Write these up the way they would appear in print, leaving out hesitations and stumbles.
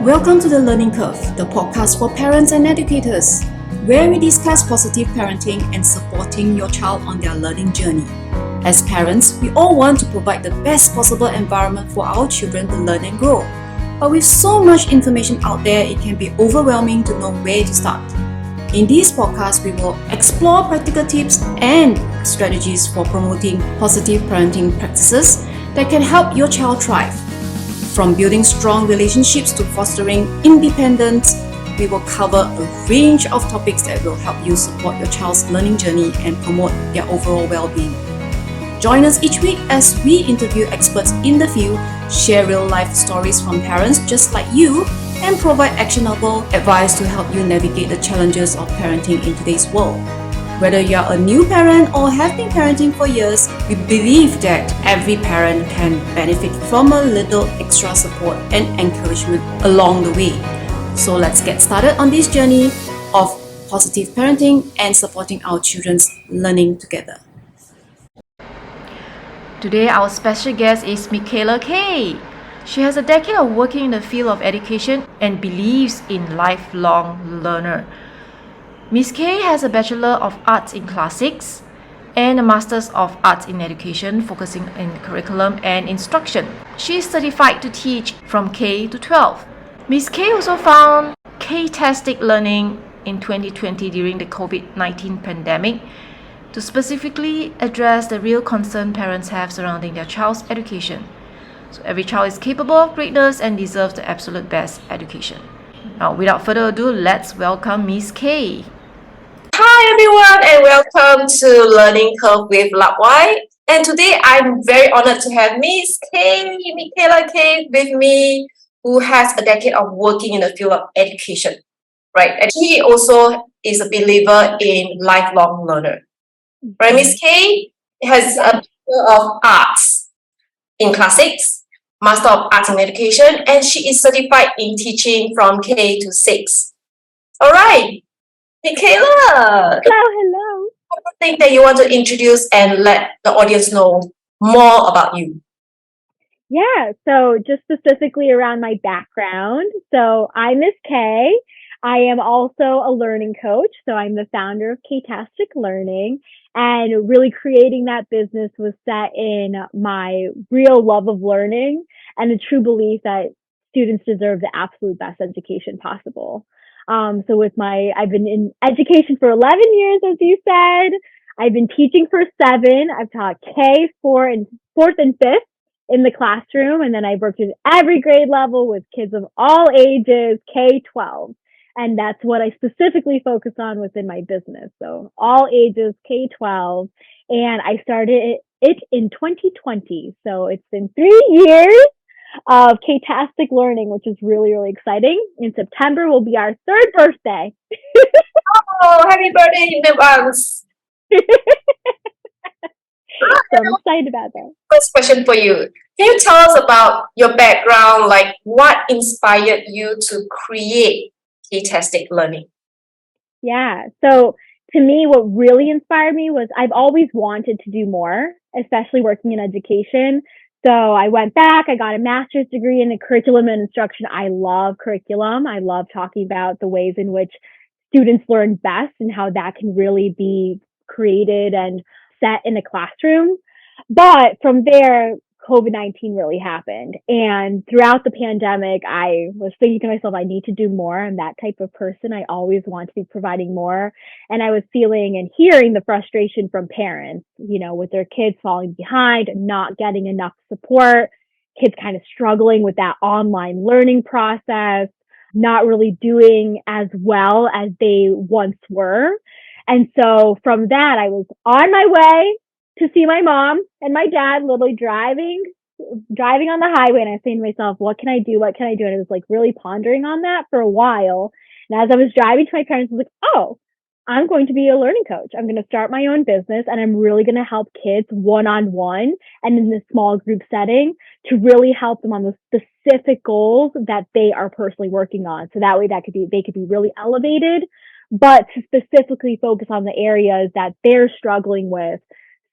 Welcome to The Learning Curve, the podcast for parents and educators, where we discuss positive parenting and supporting your child on their learning journey. As parents, we all want to provide the best possible environment for our children to learn and grow. But with so much information out there, it can be overwhelming to know where to start. In this podcast, we will explore practical tips and strategies for promoting positive parenting practices that can help your child thrive. From building strong relationships to fostering independence, we will cover a range of topics that will help you support your child's learning journey and promote their overall well-being. Join us each week as we interview experts in the field, share real-life stories from parents just like you, and provide actionable advice to help you navigate the challenges of parenting in today's world. Whether you're a new parent or have been parenting for years, we believe that every parent can benefit from a little extra support and encouragement along the way. So let's get started on this journey of positive parenting and supporting our children's learning together. Today, our special guest is Michaela Kay. She has a decade of working in the field of education and believes in lifelong learner. Ms. Kay has a Bachelor of Arts in Classics and a Master's of Arts in Education, focusing in curriculum and instruction. She is certified to teach from K to 12. Ms. Kay also found Kaytastic Learning in 2020 during the COVID-19 pandemic to specifically address the real concern parents have surrounding their child's education. So every child is capable of greatness and deserves the absolute best education. Now, without further ado, let's welcome Ms. Kay. Hi everyone, and welcome to Learning Curve with Lapwai. And today I'm very honored to have Miss Kay, Michaela Kay, with me, who has a decade of working in the field of education, right? And she also is a believer in lifelong learner, right? Miss Kay has a Bachelor of Arts in Classics, Master of Arts in Education, and she is certified in teaching from K to 6. All right. Michaela, Hello. I think that you want to introduce and let the audience know more about you. Yeah, so just specifically around my background. So I'm Miss Kay. I am also a learning coach. So I'm the founder of Kaytastic Learning. And really creating that business was set in my real love of learning and the true belief that students deserve the absolute best education possible. So I've been in education for 11 years, as you said. I've been teaching for 7. I've taught K, 4th and 5th in the classroom. And then I've worked at every grade level with kids of all ages, K-12. And that's what I specifically focus on within my business. So all ages, K-12. And I started it in 2020. So it's been 3 years of Kaytastic Learning, which is really, really exciting. In September will be our 3rd birthday. Oh, happy birthday in advance. So I'm excited about that. First question for you. Can you tell us about your background, like what inspired you to create Kaytastic Learning? Yeah. So to me, what really inspired me was I've always wanted to do more, especially working in education. So I went back, I got a master's degree in curriculum and instruction. I love curriculum. I love talking about the ways in which students learn best and how that can really be created and set in a classroom. But from there, COVID-19 really happened. And throughout the pandemic, I was thinking to myself, I need to do more. I'm that type of person. I always want to be providing more. And I was feeling and hearing the frustration from parents, with their kids falling behind, not getting enough support, kids kind of struggling with that online learning process, not really doing as well as they once were. And so from that, I was on my way to see my mom and my dad literally driving on the highway. And I was saying to myself, what can I do? What can I do? And I was like really pondering on that for a while. And as I was driving to my parents, I was like, oh, I'm going to be a learning coach. I'm going to start my own business and I'm really going to help kids one-on-one and in this small group setting to really help them on the specific goals that they are personally working on. So that way they could be really elevated, but to specifically focus on the areas that they're struggling with.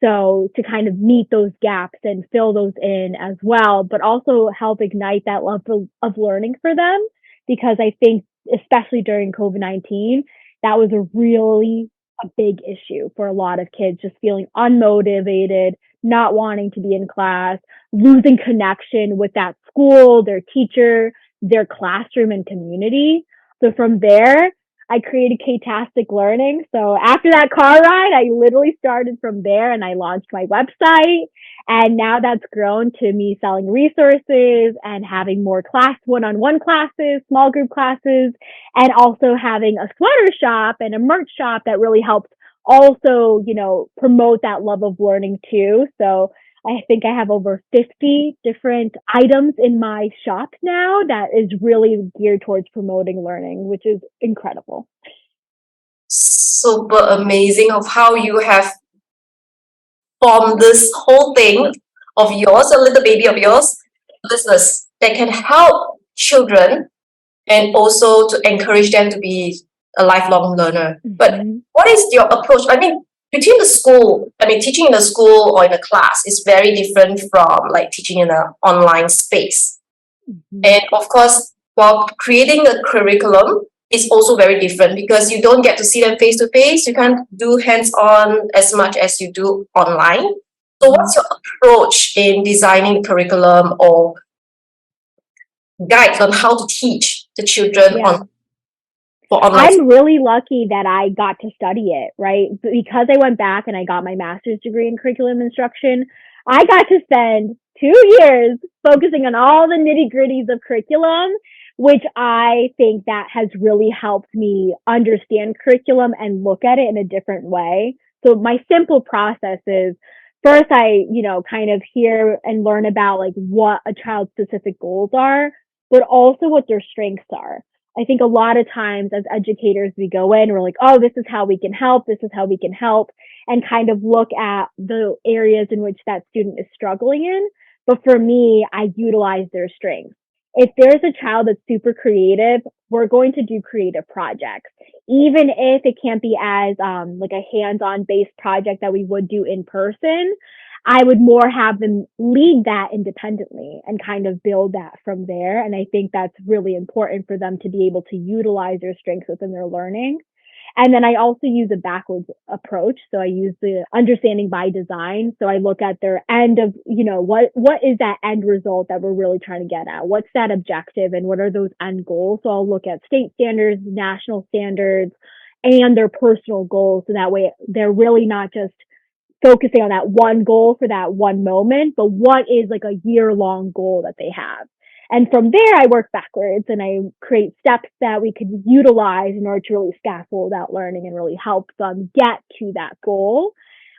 So to kind of meet those gaps and fill those in as well, but also help ignite that love of learning for them because I think, especially during COVID-19, that was a big issue for a lot of kids, just feeling unmotivated, not wanting to be in class, losing connection with that school, their teacher, their classroom and community. So from there, I created Kaytastic Learning. So after that car ride, I literally started from there and I launched my website. And now that's grown to me selling resources and having more one-on-one classes, small group classes, and also having a sweater shop and a merch shop that really helps also, promote that love of learning too. So I think I have over 50 different items in my shop now that is really geared towards promoting learning, which is incredible. Super amazing of how you have formed this whole thing of yours, a little baby of yours, business that can help children and also to encourage them to be a lifelong learner. But what is your approach? I mean, between the school, teaching in a school or in a class is very different from like teaching in an online space. And of course, while creating a curriculum is also very different because you don't get to see them face to face. You can't do hands-on as much as you do online. So what's your approach in designing curriculum or guides on how to teach the children for online? I'm really lucky that I got to study it, right? Because I went back and I got my master's degree in curriculum instruction, I got to spend 2 years focusing on all the nitty gritties of curriculum, which I think that has really helped me understand curriculum and look at it in a different way. So my simple process is first I, kind of hear and learn about like what a child's specific goals are, but also what their strengths are. I think a lot of times as educators, we go in, we're like, oh, this is how we can help. This is how we can help, and kind of look at the areas in which that student is struggling in. But for me, I utilize their strengths. If there's a child that's super creative, we're going to do creative projects, even if it can't be as like a hands-on based project that we would do in person. I would more have them lead that independently and kind of build that from there. And I think that's really important for them to be able to utilize their strengths within their learning. And then I also use a backwards approach. So I use the understanding by design. So I look at their end of, what is that end result that we're really trying to get at? What's that objective and what are those end goals? So I'll look at state standards, national standards, and their personal goals. So that way they're really not just focusing on that one goal for that one moment, but what is like a year-long goal that they have. And from there, I work backwards and I create steps that we could utilize in order to really scaffold that learning and really help them get to that goal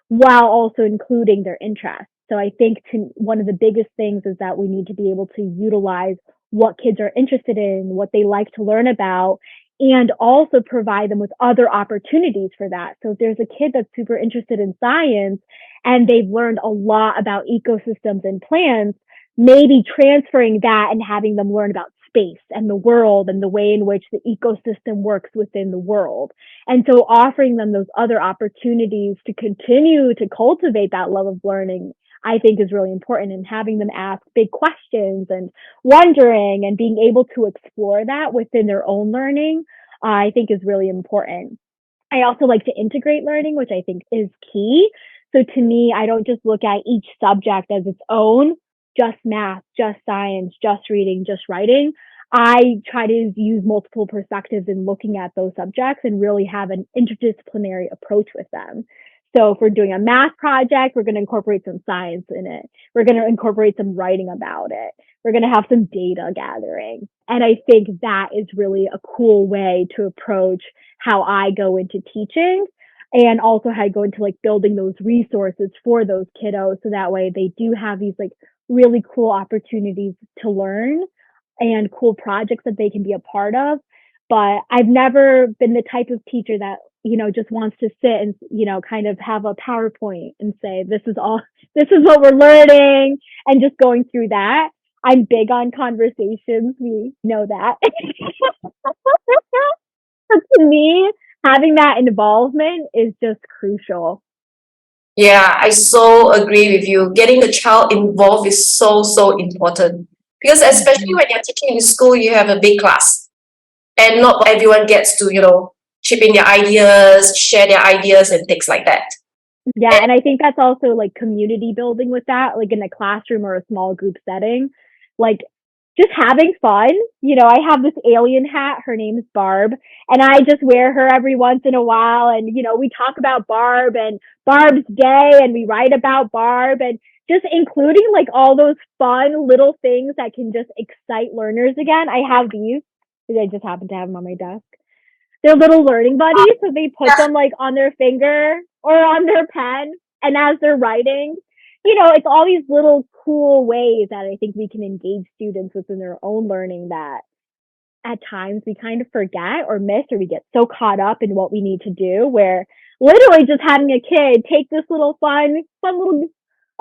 while also including their interests. So I think one of the biggest things is that we need to be able to utilize what kids are interested in, what they like to learn about, and also provide them with other opportunities for that. So if there's a kid that's super interested in science and they've learned a lot about ecosystems and plants, maybe transferring that and having them learn about space and the world and the way in which the ecosystem works within the world. And so offering them those other opportunities to continue to cultivate that love of learning, I think is really important, and having them ask big questions and wondering and being able to explore that within their own learning, I think is really important. I also like to integrate learning, which I think is key. So to me, I don't just look at each subject as its own, just math, just science, just reading, just writing. I try to use multiple perspectives in looking at those subjects and really have an interdisciplinary approach with them. So if we're doing a math project, we're going to incorporate some science in it. We're going to incorporate some writing about it. We're going to have some data gathering. And I think that is really a cool way to approach how I go into teaching, and also how I go into like building those resources for those kiddos. So that way they do have these like really cool opportunities to learn and cool projects that they can be a part of. But I've never been the type of teacher that, just wants to sit and, kind of have a PowerPoint and say, this is what we're learning, and just going through that. I'm big on conversations. We know that. But to me, having that involvement is just crucial. Yeah, I so agree with you. Getting the child involved is so, so important. Because especially when you're teaching in school, you have a big class. and not everyone gets to, chip in their ideas, share their ideas and things like that. Yeah, and I think that's also like community building with that, like in a classroom or a small group setting. Like just having fun. I have this alien hat. Her name is Barb, and I just wear her every once in a while. And, we talk about Barb and Barb's day, and we write about Barb, and just including like all those fun little things that can just excite learners again. I have these. I just happen to have them on my desk. They're little learning buddies, so they put them like on their finger or on their pen, and as they're writing, it's all these little cool ways that I think we can engage students within their own learning that at times we kind of forget or miss, or we get so caught up in what we need to do, where literally just having a kid take this little fun little,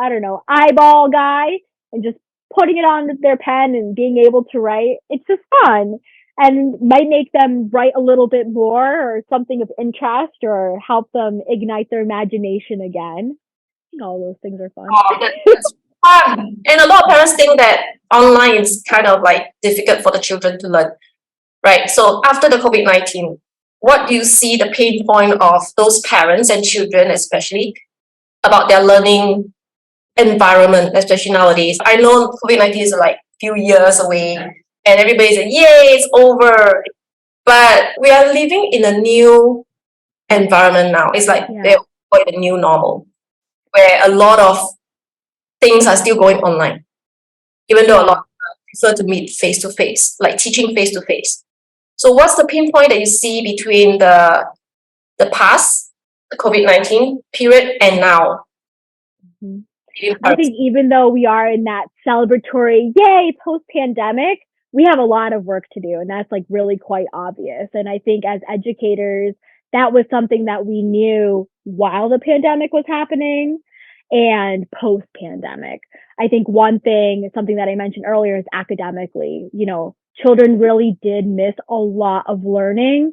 I don't know, eyeball guy and just putting it on their pen and being able to write, it's just fun and might make them write a little bit more or something of interest or help them ignite their imagination again. All those things are fun. Oh, that's fun. And a lot of parents think that online is kind of like difficult for the children to learn, right? So after the COVID-19, what do you see the pain point of those parents and children, especially about their learning environment, especially nowadays? I know COVID-19 is like few years away and everybody's like, yay, it's over. But we are living in a new environment now. It's like they're quite the new normal, where a lot of things are still going online, even though a lot of people prefer to meet face to face, like teaching face to face. So, what's the pinpoint that you see between the past, the COVID-19 period, and now? Mm-hmm. I think even though we are in that celebratory, yay, post-pandemic, we have a lot of work to do, and that's like really quite obvious. And I think as educators, that was something that we knew while the pandemic was happening and post-pandemic. I think one thing, something that I mentioned earlier, is academically. Children really did miss a lot of learning,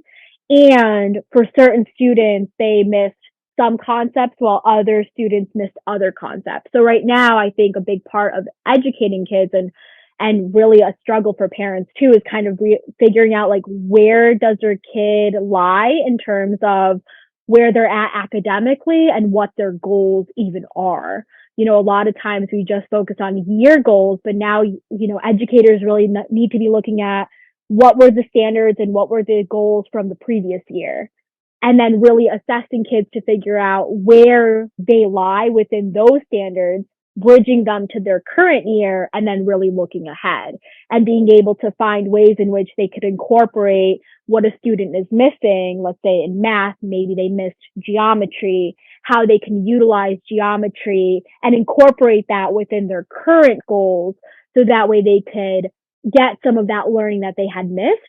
and for certain students, they missed some concepts while other students missed other concepts. So right now, I think a big part of educating kids and really a struggle for parents too is kind of figuring out like where does their kid lie in terms of where they're at academically and what their goals even are. A lot of times we just focus on year goals, but now, educators really need to be looking at what were the standards and what were the goals from the previous year. And then really assessing kids to figure out where they lie within those standards, bridging them to their current year, and then really looking ahead and being able to find ways in which they could incorporate what a student is missing. Let's say in math, maybe they missed geometry, how they can utilize geometry and incorporate that within their current goals. So that way they could get some of that learning that they had missed,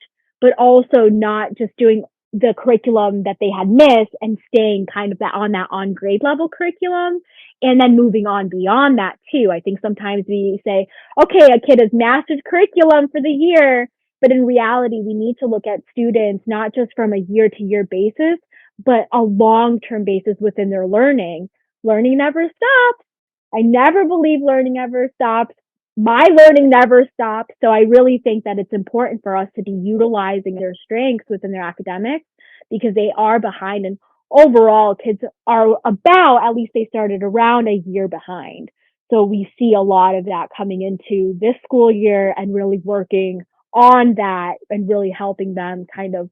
but also not just doing the curriculum that they had missed and staying kind of on grade level curriculum, and then moving on beyond that too. I think sometimes we say, okay, a kid has mastered curriculum for the year, but in reality, we need to look at students not just from a year to year basis, but a long-term basis within their learning. Learning never stops. I never believe learning ever stops. My learning never stops. So I really think that it's important for us to be utilizing their strengths within their academics, because they are behind. And overall, kids are about, at least they started around a year behind. So we see a lot of that coming into this school year and really working on that and really helping them kind of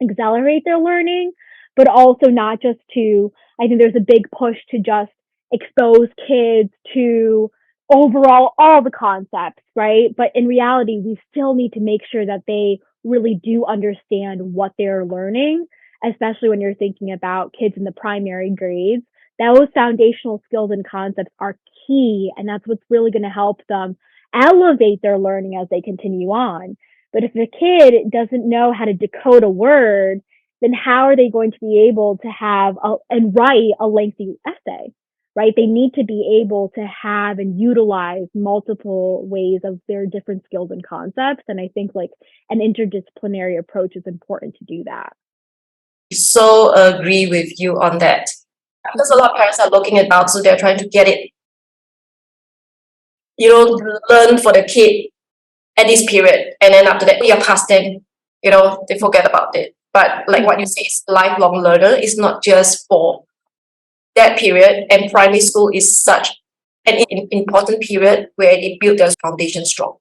accelerate their learning, but also not just to, I think there's a big push to just expose kids to overall all the concepts, right? But in reality, we still need to make sure that they really do understand what they're learning, especially when you're thinking about kids in the primary grades. Those foundational skills and concepts are key, and that's what's really going to help them elevate their learning as they continue on. But if a kid doesn't know how to decode a word, then how are they going to be able to have and write a lengthy essay, right? They need to be able to have and utilize multiple ways of their different skills and concepts. And I think like an interdisciplinary approach is important to do that. So agree with you on that. Because a lot of parents are looking at out, so they're trying to get it, learn for the kid at this period, and then after that, you're past them. they forget about it. But like what you say, it's lifelong learner. It's not just for that period. And primary school is such an important period where they build their foundation strong.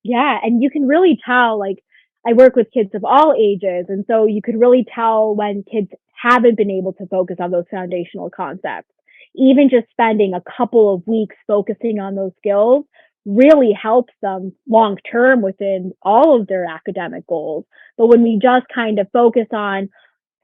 Yeah, and you can really tell, like, I work with kids of all ages, and so you could really tell when kids haven't been able to focus on those foundational concepts. Even just spending a couple of weeks focusing on those skills really helps them long term within all of their academic goals. But when we just kind of focus on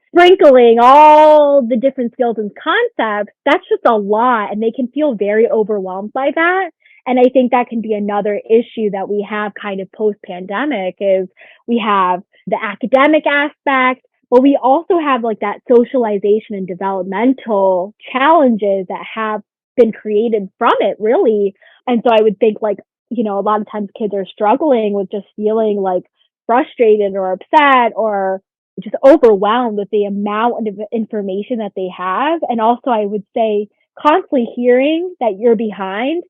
sprinkling all the different skills and concepts, that's just a lot, and they can feel very overwhelmed by that. And I think that can be another issue that we have kind of post pandemic is we have the academic aspect, but we also have like that socialization and developmental challenges that have been created from it, really. And so I would think like, a lot of times kids are struggling with just feeling like frustrated or upset or just overwhelmed with the amount of information that they have. And also, I would say constantly hearing that you're behind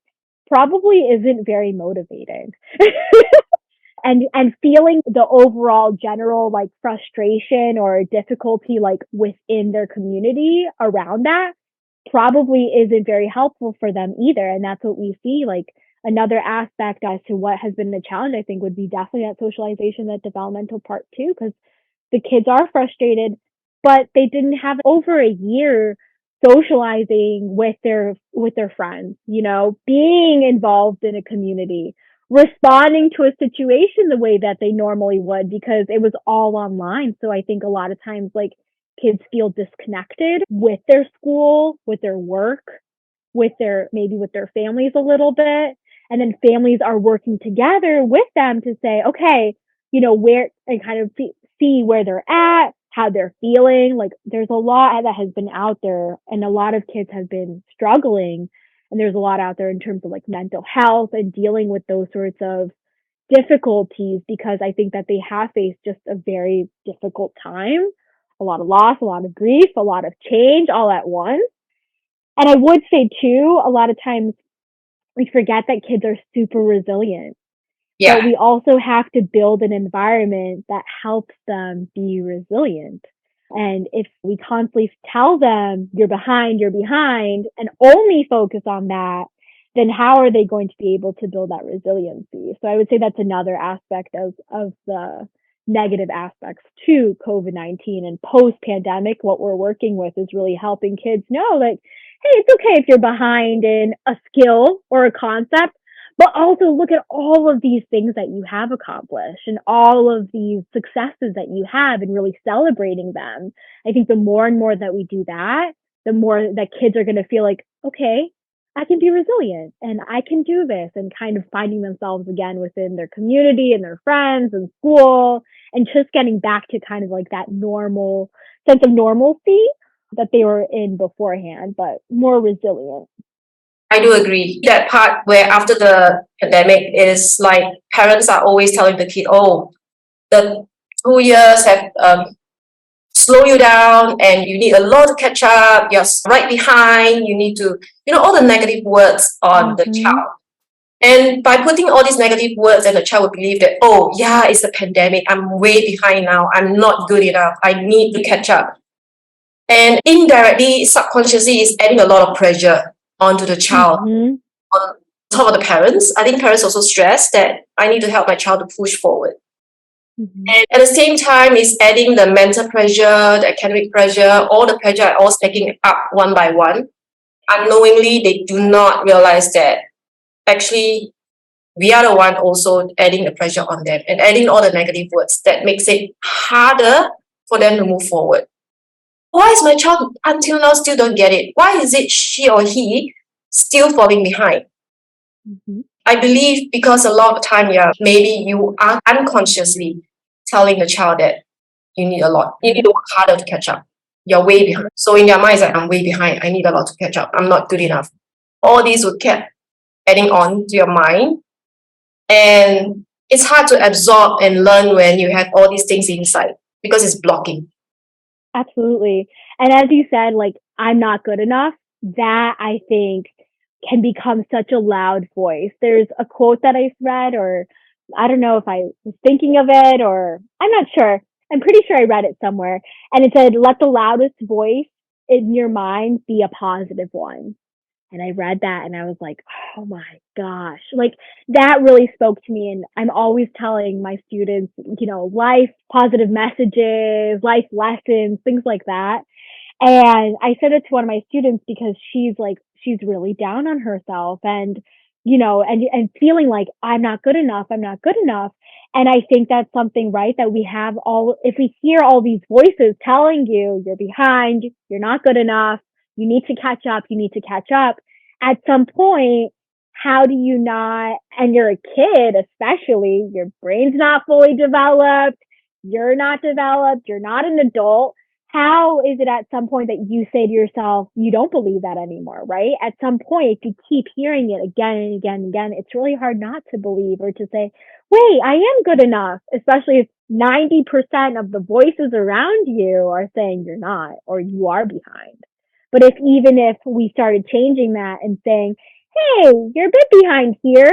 probably isn't very motivating. and feeling the overall general like frustration or difficulty like within their community around that probably isn't very helpful for them either. And that's what we see. Like another aspect as to what has been the challenge, I think, would be definitely that socialization, that developmental part too, because the kids are frustrated, but they didn't have over a year socializing with their friends, being involved in a community, responding to a situation the way that they normally would because it was all online. So I think a lot of times like kids feel disconnected with their school, with their work, with their families a little bit. And then families are working together with them to say, okay, where and kind of see where they're at, how they're feeling. Like there's a lot that has been out there and a lot of kids have been struggling. And there's a lot out there in terms of like mental health and dealing with those sorts of difficulties because I think that they have faced just a very difficult time, a lot of loss, a lot of grief, a lot of change all at once. And I would say too, a lot of times we forget that kids are super resilient. Yeah. But we also have to build an environment that helps them be resilient. And if we constantly tell them you're behind, and only focus on that, then how are they going to be able to build that resiliency? So I would say that's another aspect of the negative aspects to COVID-19 and post-pandemic. What we're working with is really helping kids know that, hey, it's okay if you're behind in a skill or a concept, but also look at all of these things that you have accomplished and all of these successes that you have and really celebrating them. I think the more and more that we do that, the more that kids are going to feel like, okay, I can be resilient and I can do this, and kind of finding themselves again within their community and their friends and school and just getting back to kind of like that normal sense of normalcy that they were in beforehand, but more resilient. I do agree. That part where after the pandemic is like parents are always telling the kid, oh, the 2 years have slow you down and you need a lot to catch up. You're right behind. You need to, all the negative words on the child. And by putting all these negative words, and the child will believe that, oh, yeah, it's a pandemic. I'm way behind now. I'm not good enough. I need to catch up. And indirectly, subconsciously, is adding a lot of pressure onto the child, on top of the parents. I think parents also stress that I need to help my child to push forward. And at the same time, it's adding the mental pressure, the academic pressure, all the pressure are all stacking up one by one. Unknowingly, they do not realize that actually we are the one also adding the pressure on them and adding all the negative words that makes it harder for them to move forward. Why is my child until now still don't get it? Why is it she or he still falling behind? I believe because a lot of time, maybe you are unconsciously telling the child that you need a lot. You need to work harder to catch up. You're way behind. So in their minds, like, I'm way behind. I need a lot to catch up. I'm not good enough. All these would keep adding on to your mind. And it's hard to absorb and learn when you have all these things inside because it's blocking. Absolutely. And as you said, like, I'm not good enough, that I think can become such a loud voice. There's a quote that I've read or I don't know if I was thinking of it or I'm not sure. I'm pretty sure I read it somewhere. And it said, let the loudest voice in your mind be a positive one. And I read that and I was like, oh my gosh, like that really spoke to me. And I'm always telling my students, life positive messages, life lessons, things like that. And I said it to one of my students because she's really down on herself and, and feeling like I'm not good enough. I'm not good enough. And I think that's something, right, that we have if we hear all these voices telling you you're behind, you're not good enough, you need to catch up, you need to catch up. At some point, how do you not, and you're a kid, especially, your brain's not fully developed, you're not developed, you're not an adult. How is it at some point that you say to yourself, you don't believe that anymore, right? At some point, if you keep hearing it again and again and again, it's really hard not to believe or to say, wait, I am good enough, especially if 90% of the voices around you are saying you're not or you are behind. But even if we started changing that and saying, hey, you're a bit behind here,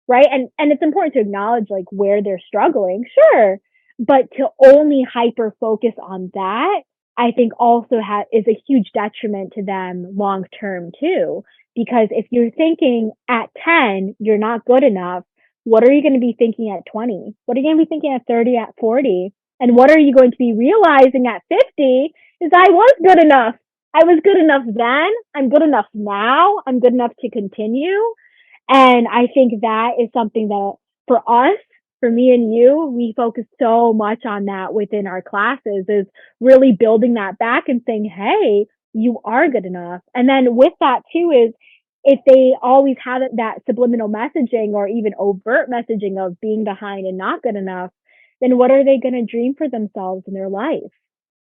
right? And it's important to acknowledge like where they're struggling, sure. But to only hyper focus on that, I think also is a huge detriment to them long term too. Because if you're thinking at 10, you're not good enough, what are you going to be thinking at 20? What are you going to be thinking at 30, at 40? And what are you going to be realizing at 50 is I was good enough. I was good enough then. I'm good enough now. I'm good enough to continue. And I think that is something that for us, for me and you, we focus so much on that within our classes is really building that back and saying, hey, you are good enough. And then with that too is if they always have that subliminal messaging or even overt messaging of being behind and not good enough, then what are they going to dream for themselves in their life?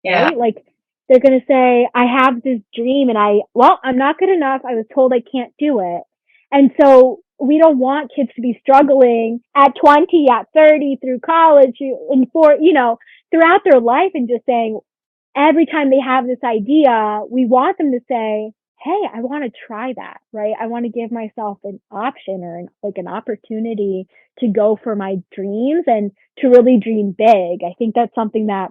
Yeah. Right? Like they're going to say, I have this dream and I'm not good enough. I was told I can't do it. And so we don't want kids to be struggling at 20, at 30 through college and throughout their life and just saying every time they have this idea, we want them to say, hey, I want to try that, right? I want to give myself an option or an opportunity to go for my dreams and to really dream big. I think that's something that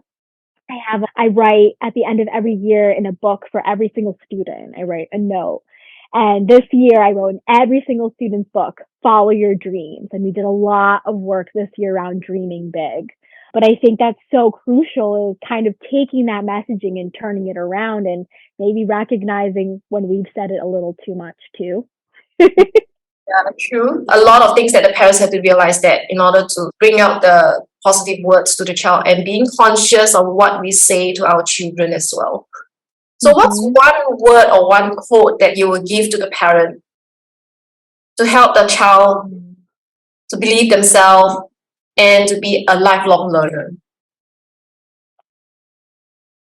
I write at the end of every year in a book for every single student. I write a note. And this year I wrote in every single student's book, follow your dreams. And we did a lot of work this year around dreaming big. But I think that's so crucial is kind of taking that messaging and turning it around and maybe recognizing when we've said it a little too much too. Yeah, true. A lot of things that the parents have to realize that in order to bring out the positive words to the child and being conscious of what we say to our children as well. So what's one word or one quote that you will give to the parent to help the child to believe themselves and to be a lifelong learner?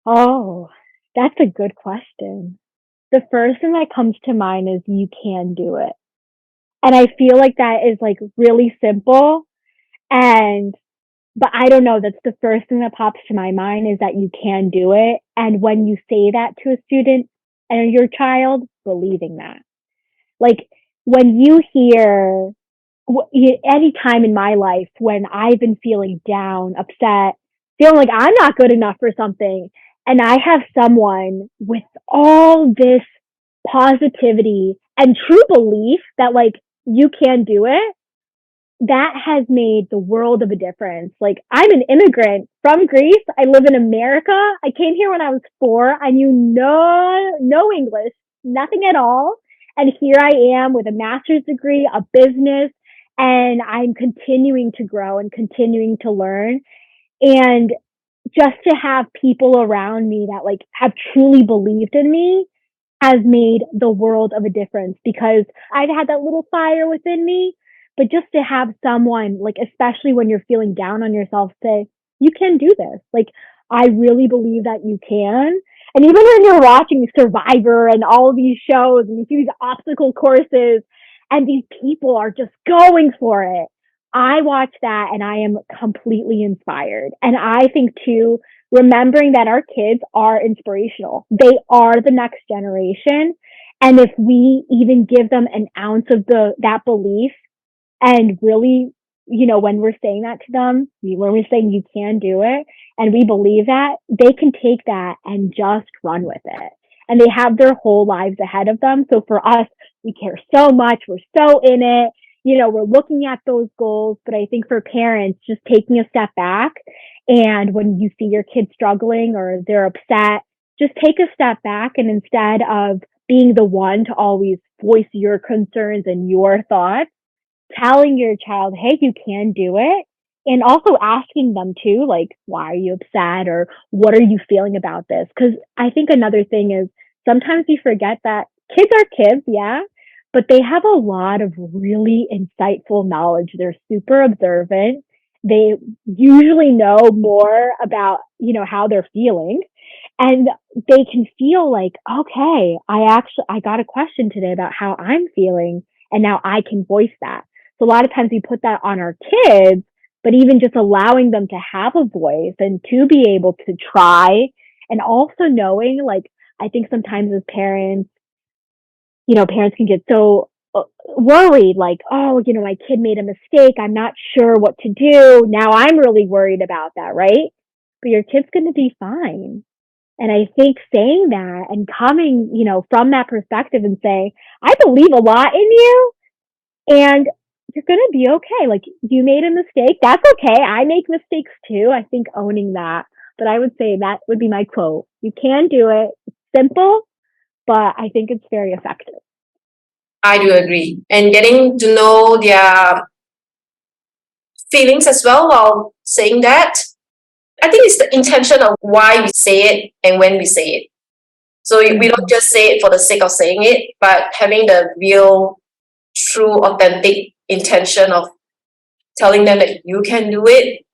Oh, that's a good question. The first thing that comes to mind is you can do it. And I feel like that is like really simple. But I don't know, that's the first thing that pops to my mind is that you can do it. And when you say that to a student and your child, believing that. Like when you hear any time in my life when I've been feeling down, upset, feeling like I'm not good enough for something, and I have someone with all this positivity and true belief that like you can do it, that has made the world of a difference. Like I'm an immigrant from Greece. I live in America. I came here when I was 4. I knew no English, nothing at all. And here I am with a master's degree, a business, and I'm continuing to grow and continuing to learn. And just to have people around me that like have truly believed in me has made the world of a difference because I've had that little fire within me. But just to have someone, like, especially when you're feeling down on yourself, say, you can do this. Like, I really believe that you can. And even when you're watching Survivor and all of these shows and you see these obstacle courses and these people are just going for it, I watch that and I am completely inspired. And I think too, remembering that our kids are inspirational. They are the next generation. And if we even give them an ounce of that belief, and really when we're saying that to them, when we're saying you can do it, and we believe that, they can take that and just run with it. And they have their whole lives ahead of them. So for us, we care so much. We're so in it. We're looking at those goals. But I think for parents, just taking a step back, and when you see your kid struggling or they're upset, just take a step back, and instead of being the one to always voice your concerns and your thoughts, telling your child, hey, you can do it. And also asking them too, like, why are you upset, or what are you feeling about this? Because I think another thing is sometimes we forget that kids are kids, yeah, but they have a lot of really insightful knowledge. They're super observant. They usually know more about, how they're feeling. And they can feel like, okay, I got a question today about how I'm feeling, and now I can voice that. So a lot of times we put that on our kids, but even just allowing them to have a voice and to be able to try, and also knowing, like, I think sometimes as parents, parents can get so worried, like, oh, my kid made a mistake. I'm not sure what to do. Now I'm really worried about that, right? But your kid's going to be fine. And I think saying that and coming, from that perspective and saying, I believe a lot in you, and you're going to be okay. Like, you made a mistake. That's okay. I make mistakes too. I think owning that. But I would say that would be my quote. You can do it. It's simple, but I think it's very effective. I do agree. And getting to know their feelings as well while saying that. I think it's the intention of why we say it and when we say it. So we don't just say it for the sake of saying it, but having the real, true, authentic intention of telling them that you can do it.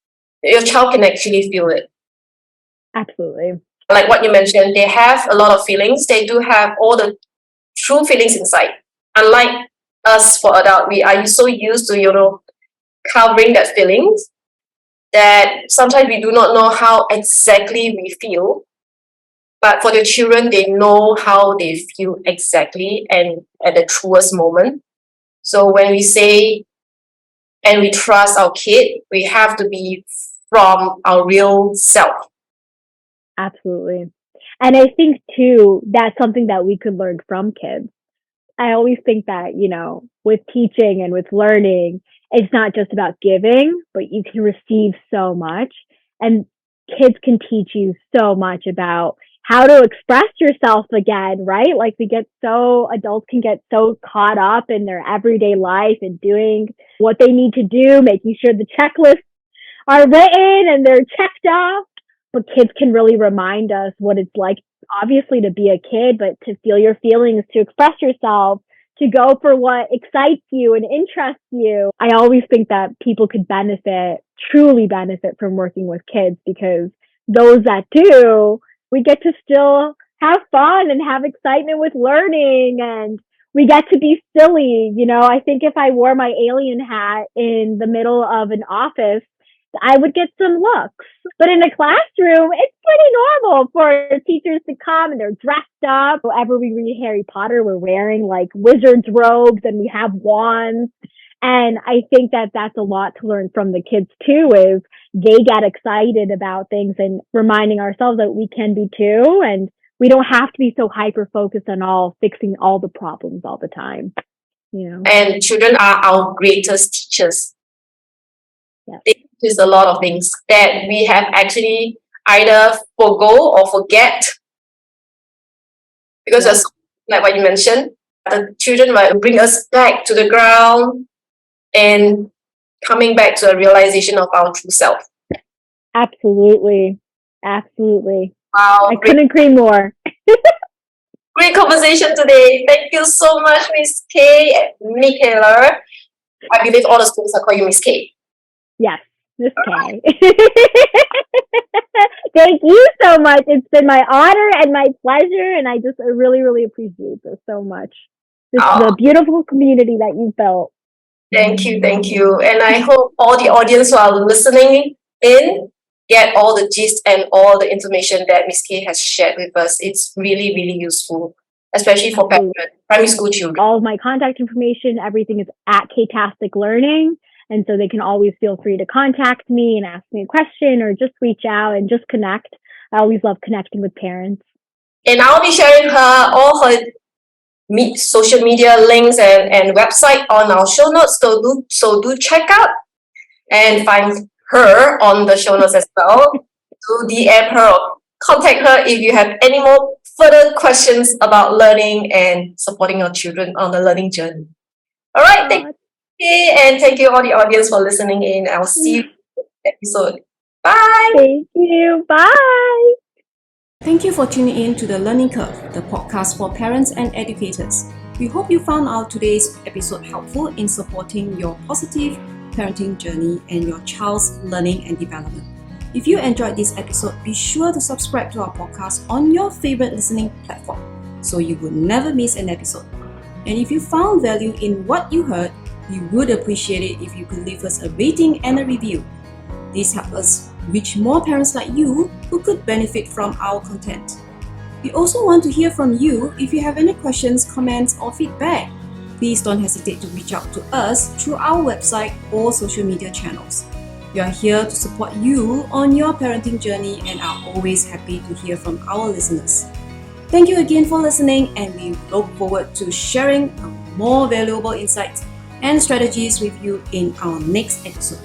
Your child can actually feel it. Absolutely. Like what you mentioned, they have a lot of feelings. They do have all the true feelings inside. Unlike us for adults, we are so used to, covering that feelings that sometimes we do not know how exactly we feel. But for the children, they know how they feel exactly and at the truest moment. So when we say and we trust our kid, we have to be from our real self. Absolutely. And I think too, that's something that we could learn from kids. I always think that, with teaching and with learning, it's not just about giving, but you can receive so much. And kids can teach you so much about how to express yourself again, right? Like adults can get so caught up in their everyday life and doing what they need to do, making sure the checklists are written and they're checked off. But kids can really remind us what it's like, obviously, to be a kid, but to feel your feelings, to express yourself, to go for what excites you and interests you. I always think that people could truly benefit from working with kids, because those that do, we get to still have fun and have excitement with learning, and we get to be silly. I think if I wore my alien hat in the middle of an office, I would get some looks. But in a classroom, it's pretty normal for teachers to come and they're dressed up. Whenever we read Harry Potter, we're wearing like wizard's robes and we have wands. And I think that that's a lot to learn from the kids too, is they get excited about things, and reminding ourselves that we can be too. And we don't have to be so hyper focused on fixing all the problems all the time. And children are our greatest teachers. Yeah. They teach us a lot of things that we have actually either forgo or forget. Because like what you mentioned, the children will bring us back to the ground and coming back to a realization of our true self. Absolutely. Absolutely. Wow. I couldn't agree more. Great conversation today. Thank you so much, Miss Kay and Michaela. I believe all the schools are calling you Miss Kay. Yes, Miss Kay. Thank you so much. It's been my honor and my pleasure, and I just really, really appreciate this so much. This is a beautiful community that you've built. Thank you. And I hope all the audience who are listening in get all the gist and all the information that Miss Kay has shared with us. It's really, really useful, especially for primary school children. All of my contact information, everything is at Kaytastic Learning. And so they can always feel free to contact me and ask me a question or just reach out and just connect. I always love connecting with parents. And I'll be sharing all her social media links and website on our show notes. So do check out and find her on the show notes as well. Do DM her or contact her if you have any more further questions about learning and supporting your children on the learning journey. All right, thank you, and thank you all the audience for listening in. I'll see you in the next episode. Bye. Thank you. Bye. Thank you for tuning in to The Learning Curve, the podcast for parents and educators. We hope you found our today's episode helpful in supporting your positive parenting journey and your child's learning and development. If you enjoyed this episode, be sure to subscribe to our podcast on your favorite listening platform so you will never miss an episode. And if you found value in what you heard, we would appreciate it if you could leave us a rating and a review. This helps us reach more parents like you who could benefit from our content. We also want to hear from you if you have any questions, comments, or feedback. Please don't hesitate to reach out to us through our website or social media channels. We are here to support you on your parenting journey and are always happy to hear from our listeners. Thank you again for listening, and we look forward to sharing more valuable insights and strategies with you in our next episode.